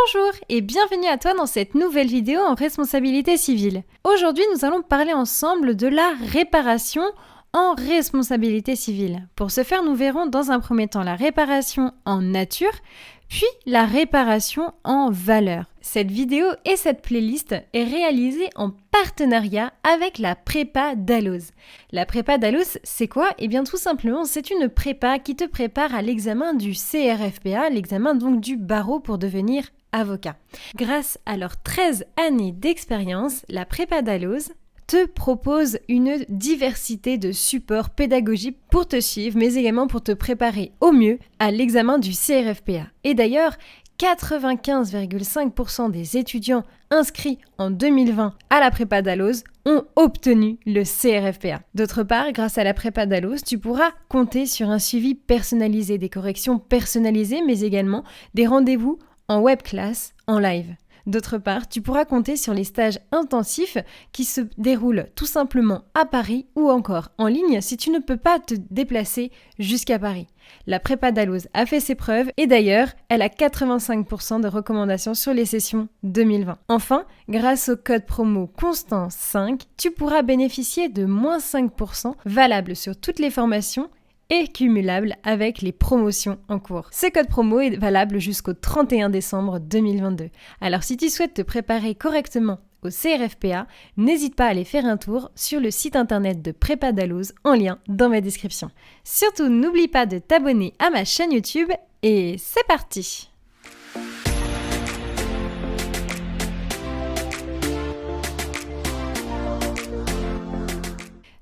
Bonjour et bienvenue à toi dans cette nouvelle vidéo en responsabilité civile. Aujourd'hui, nous allons parler ensemble de la réparation en responsabilité civile. Pour ce faire, nous verrons dans un premier temps la réparation en nature, puis la réparation en valeur. Cette vidéo et cette playlist est réalisée en partenariat avec la prépa Dalloz. La prépa Dalloz, c'est quoi? Eh bien tout simplement, c'est une prépa qui te prépare à l'examen du CRFPA, l'examen donc du barreau pour devenir avocat. Grâce à leurs 13 années d'expérience, la prépa Dalloz te propose une diversité de supports pédagogiques pour te suivre, mais également pour te préparer au mieux à l'examen du CRFPA. Et d'ailleurs, 95,5% des étudiants inscrits en 2020 à la prépa Dalloz ont obtenu le CRFPA. D'autre part, grâce à la prépa Dalloz, tu pourras compter sur un suivi personnalisé, des corrections personnalisées, mais également des rendez-vous en web class, en live. D'autre part, tu pourras compter sur les stages intensifs qui se déroulent tout simplement à Paris ou encore en ligne si tu ne peux pas te déplacer jusqu'à Paris. La prépa Dalloz a fait ses preuves et d'ailleurs, elle a 85% de recommandations sur les sessions 2020. Enfin, grâce au code promo CONSTANCE5, tu pourras bénéficier de moins 5% valable sur toutes les formations et cumulable avec les promotions en cours. Ce code promo est valable jusqu'au 31 décembre 2022. Alors si tu souhaites te préparer correctement au CRFPA, n'hésite pas à aller faire un tour sur le site internet de Prépa Dalloz en lien dans ma description. Surtout, n'oublie pas de t'abonner à ma chaîne YouTube et c'est parti!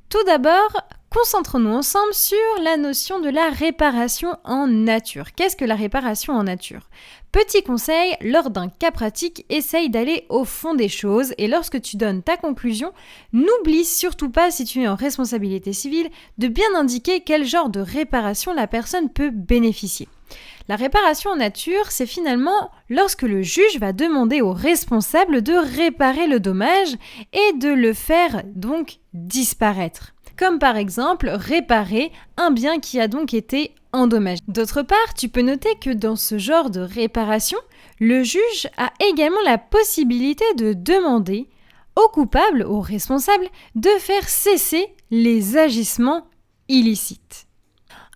Tout d'abord, concentrons-nous ensemble sur la notion de la réparation en nature. Qu'est-ce que la réparation en nature? Petit conseil, lors d'un cas pratique, essaye d'aller au fond des choses et lorsque tu donnes ta conclusion, n'oublie surtout pas, si tu es en responsabilité civile, de bien indiquer quel genre de réparation la personne peut bénéficier. La réparation en nature, c'est finalement lorsque le juge va demander au responsable de réparer le dommage et de le faire donc disparaître. Comme par exemple réparer un bien qui a donc été endommagé. D'autre part, tu peux noter que dans ce genre de réparation, le juge a également la possibilité de demander au coupable, au responsable, de faire cesser les agissements illicites.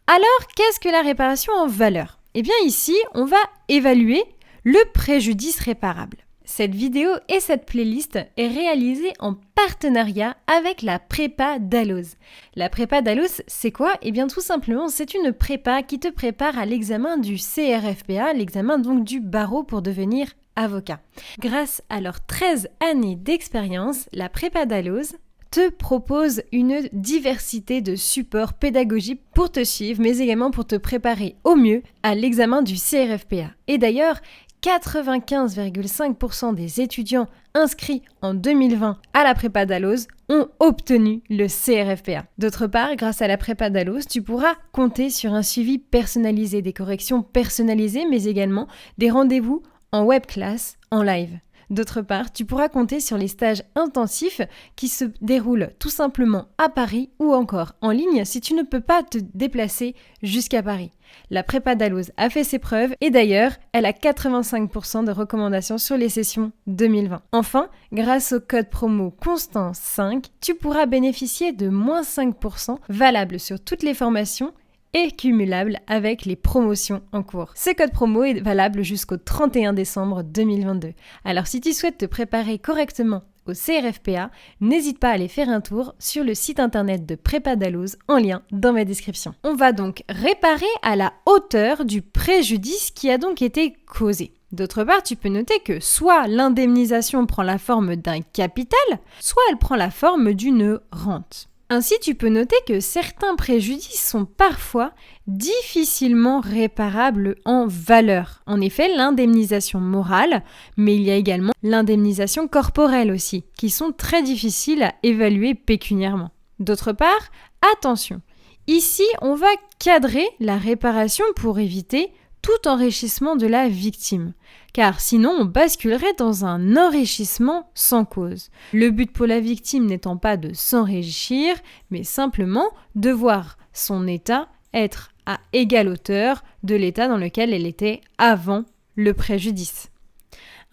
Alors, qu'est-ce que la réparation en valeur? Eh bien ici, on va évaluer le préjudice réparable. Cette vidéo et cette playlist est réalisée en partenariat avec la prépa Dalloz. La prépa Dalloz, c'est quoi? Eh bien tout simplement, c'est une prépa qui te prépare à l'examen du CRFPA, l'examen donc du barreau pour devenir avocat. Grâce à leurs 13 années d'expérience, la prépa Dalloz te propose une diversité de supports pédagogiques pour te suivre, mais également pour te préparer au mieux à l'examen du CRFPA. Et d'ailleurs, 95,5% des étudiants inscrits en 2020 à la prépa Dalloz ont obtenu le CRFPA. D'autre part, grâce à la prépa Dalloz, tu pourras compter sur un suivi personnalisé, des corrections personnalisées, mais également des rendez-vous en web class, en live. D'autre part, tu pourras compter sur les stages intensifs qui se déroulent tout simplement à Paris ou encore en ligne si tu ne peux pas te déplacer jusqu'à Paris. La prépa Dalloz a fait ses preuves et d'ailleurs, elle a 85% de recommandations sur les sessions 2020. Enfin, grâce au code promo CONSTANCE5, tu pourras bénéficier de moins 5% valable sur toutes les formations et cumulable avec les promotions en cours. Ce code promo est valable jusqu'au 31 décembre 2022. Alors si tu souhaites te préparer correctement au CRFPA, n'hésite pas à aller faire un tour sur le site internet de Prépa Dalloz en lien dans ma description. On va donc réparer à la hauteur du préjudice qui a donc été causé. D'autre part, tu peux noter que soit l'indemnisation prend la forme d'un capital, soit elle prend la forme d'une rente. Ainsi, tu peux noter que certains préjudices sont parfois difficilement réparables en valeur. En effet, l'indemnisation morale, mais il y a également l'indemnisation corporelle aussi, qui sont très difficiles à évaluer pécuniairement. D'autre part, attention, ici, on va cadrer la réparation pour éviter tout enrichissement de la victime, car sinon on basculerait dans un enrichissement sans cause. Le but pour la victime n'étant pas de s'enrichir, mais simplement de voir son état être à égale hauteur de l'état dans lequel elle était avant le préjudice.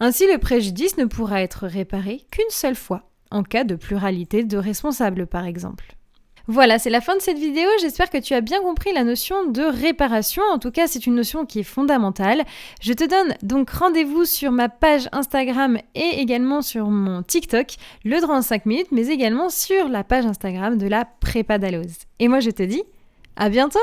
Ainsi, le préjudice ne pourra être réparé qu'une seule fois, en cas de pluralité de responsables par exemple. Voilà, c'est la fin de cette vidéo. J'espère que tu as bien compris la notion de réparation. En tout cas, c'est une notion qui est fondamentale. Je te donne donc rendez-vous sur ma page Instagram et également sur mon TikTok, le droit en 5 minutes, mais également sur la page Instagram de la Prépa Dalloz. Et moi, je te dis à bientôt!